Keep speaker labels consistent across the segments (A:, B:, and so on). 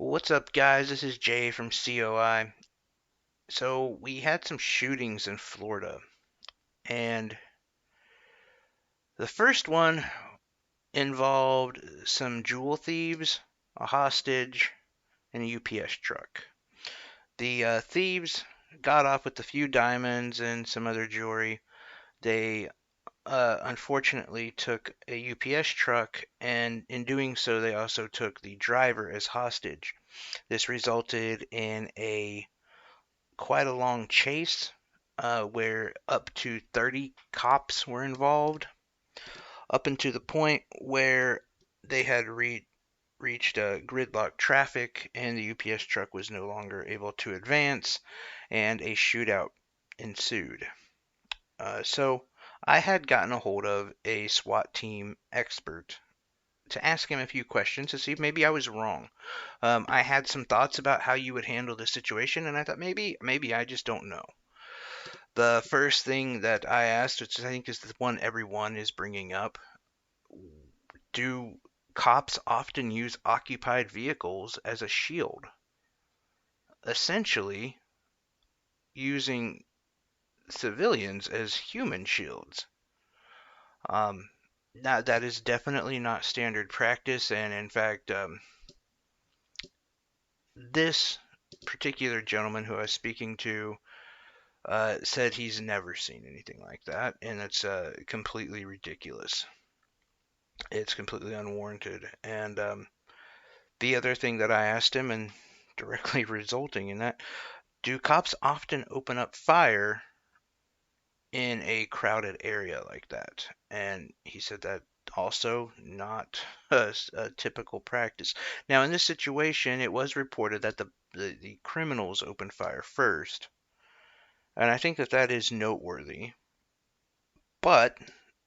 A: What's up, guys? This is Jay from COI. So, we had some shootings in Florida, and the first one involved some jewel thieves, a hostage, and a UPS truck. The thieves got off with a few diamonds and some other jewelry. They unfortunately took a UPS truck, and in doing so, they also took the driver as hostage. This resulted in a quite a long chase where up to 30 cops were involved, up until the point where they had reached gridlock traffic and the UPS truck was no longer able to advance, and a shootout ensued. So I had gotten a hold of a SWAT team expert to ask him a few questions to see if maybe I was wrong. I had some thoughts about how you would handle this situation, and I thought maybe I just don't know. The first thing that I asked, which I think is the one everyone is bringing up, do cops often use occupied vehicles as a shield? Essentially, using civilians as human shields. Um, Now, that is definitely not standard practice, and in fact, this particular gentleman who I was speaking to said he's never seen anything like that, and it's completely ridiculous. It's completely unwarranted. And the other thing that I asked him, and directly resulting in that, do cops often open up fire in a crowded area like that? And he said that also not a typical practice. Now, in this situation, it was reported that the criminals opened fire first, and I think that that is noteworthy. But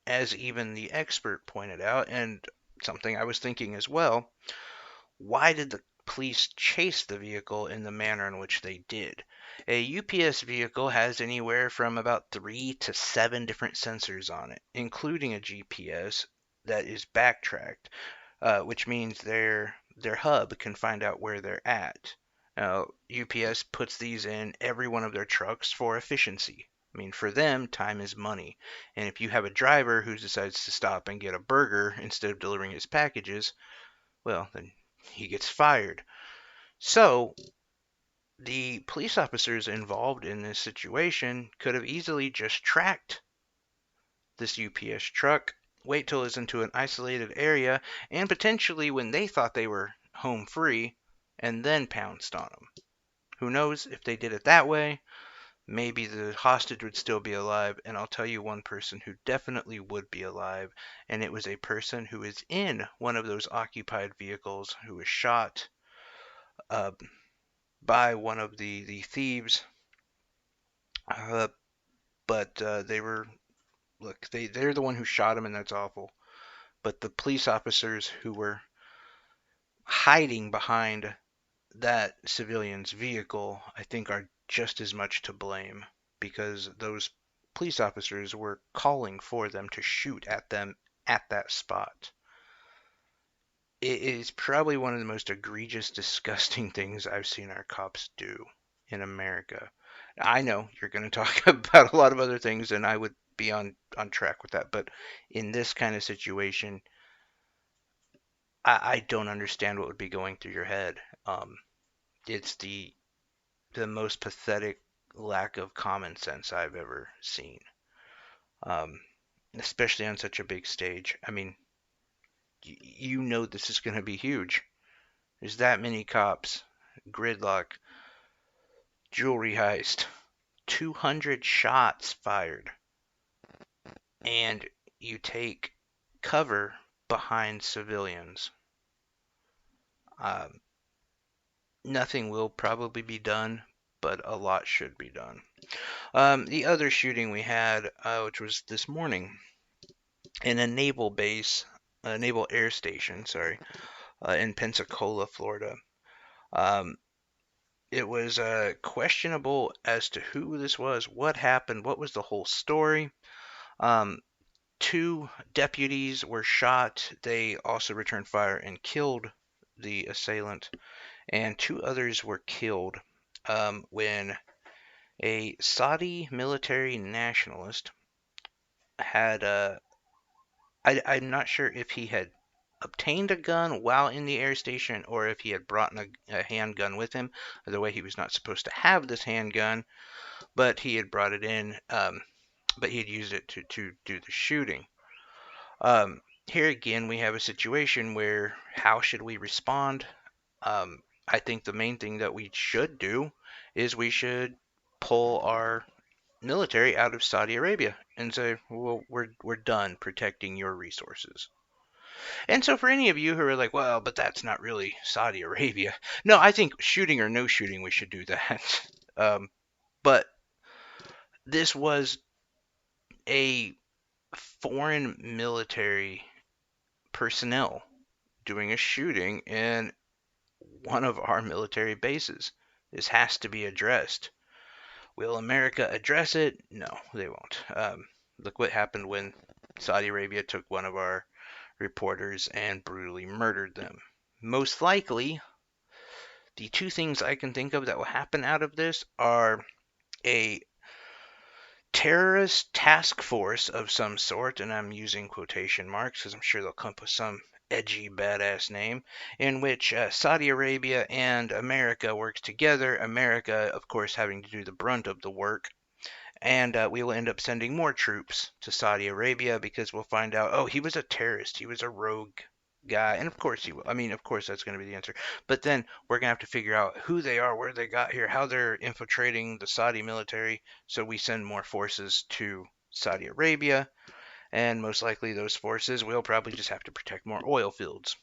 A: as even the expert pointed out, and something I was thinking as well, why did the police chase the vehicle in the manner in which they did? A UPS vehicle has anywhere from about 3 to 7 different sensors on it, including a GPS that is backtracked, which means their hub can find out where they're at. Now, UPS puts these in every one of their trucks for efficiency. I mean, for them, time is money. And if you have a driver who decides to stop and get a burger instead of delivering his packages, well, then he gets fired. So the police officers involved in this situation could have easily just tracked this UPS truck, wait till it's into an isolated area, and potentially when they thought they were home free, and then pounced on them. Who knows if they did it that way? Maybe the hostage would still be alive, and I'll tell you one person who definitely would be alive, and it was a person who is in one of those occupied vehicles who was shot uh, by one of the thieves. Uh, but they were look they're the one who shot him, and that's awful. But the police officers who were hiding behind that civilian's vehicle, I think, are just as much to blame because those police officers were calling for them to shoot at them at that spot. It is probably one of the most egregious, disgusting things I've seen our cops do in America. I know you're going to talk about a lot of other things, and I would be on track with that, but in this kind of situation, I don't understand what would be going through your head. It's the most pathetic lack of common sense I've ever seen, um, especially on such a big stage. I mean, you know this is going to be huge. There's that many cops, gridlock, jewelry heist, 200 shots fired, and you take cover behind civilians. Um, Nothing will probably be done, but a lot should be done. The other shooting we had, which was this morning, in a naval base, a naval air station, sorry, in Pensacola, Florida. Um, it was questionable as to who this was, what happened, what was the whole story. Um, Two deputies were shot. They also returned fire and killed the assailant. and 2 others were killed when a Saudi military nationalist had I'm not sure if he had obtained a gun while in the air station or if he had brought a handgun with him. Either way, he was not supposed to have this handgun, but he had brought it in, but he had used it to do the shooting. Here again, we have a situation where how should we respond? I think the main thing that we should do is we should pull our military out of Saudi Arabia and say, well, we're done protecting your resources. And so for any of you who are like, well, but that's not really Saudi Arabia. No, I think shooting or no shooting, we should do that. But this was a foreign military personnel doing a shooting in one of our military bases. This has to be addressed. Will America address it? No, they won't. Look what happened when Saudi Arabia took one of our reporters and brutally murdered them. Most likely, the 2 things I can think of that will happen out of this are a terrorist task force of some sort, and I'm using quotation marks because I'm sure they'll come up with some edgy, badass name, in which Saudi Arabia and America works together. America, of course, having to do the brunt of the work. And we will end up sending more troops to Saudi Arabia because we'll find out, oh, he was a terrorist. He was a rogue guy. And of course he will. I mean, of course that's going to be the answer. But then we're going to have to figure out who they are, where they got here, how they're infiltrating the Saudi military. So we send more forces to Saudi Arabia. And most likely those forces will probably just have to protect more oil fields.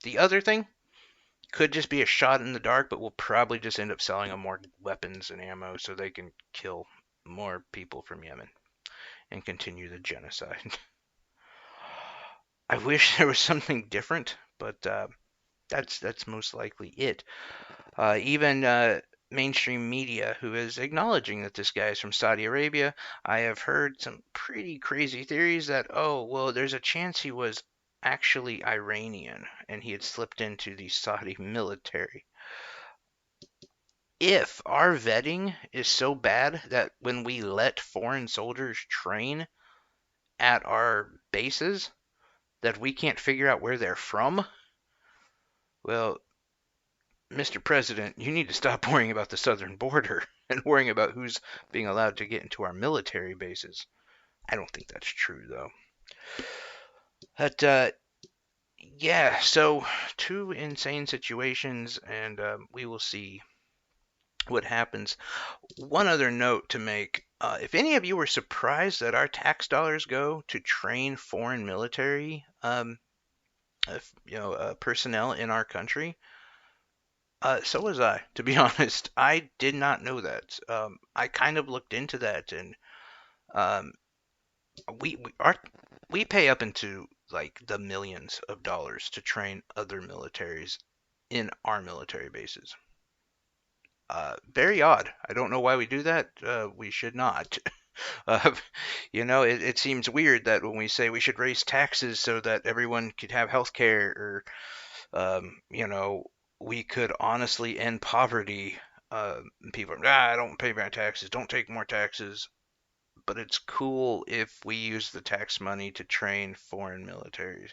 A: The other thing could just be a shot in the dark, but we'll probably just end up selling them more weapons and ammo so they can kill more people from Yemen and continue the genocide. I wish there was something different, but that's most likely it. Even mainstream media, who is acknowledging that this guy is from Saudi Arabia, I have heard some pretty crazy theories that, oh, well, there's a chance he was actually Iranian and he had slipped into the Saudi military. If our vetting is so bad that when we let foreign soldiers train at our bases that we can't figure out where they're from, well, Mr. President, you need to stop worrying about the southern border and worrying about who's being allowed to get into our military bases. I don't think that's true, though. But, yeah, so 2 insane situations, and we will see what happens. One other note to make. If any of you were surprised that our tax dollars go to train foreign military personnel in our country, so was I, to be honest. I did not know that. I kind of looked into that, and um, we pay up into like the millions of dollars to train other militaries in our military bases. Very odd. I don't know why we do that. We should not. Uh, it seems weird that when we say we should raise taxes so that everyone could have health care or, we could honestly end poverty. People are, I don't pay my taxes, don't take more taxes. But it's cool if we use the tax money to train foreign military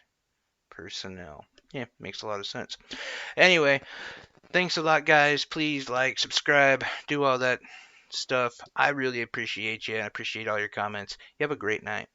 A: personnel. Yeah, makes a lot of sense. Anyway, thanks a lot, guys. Please like, subscribe, do all that stuff. I really appreciate you. I appreciate all your comments. You have a great night.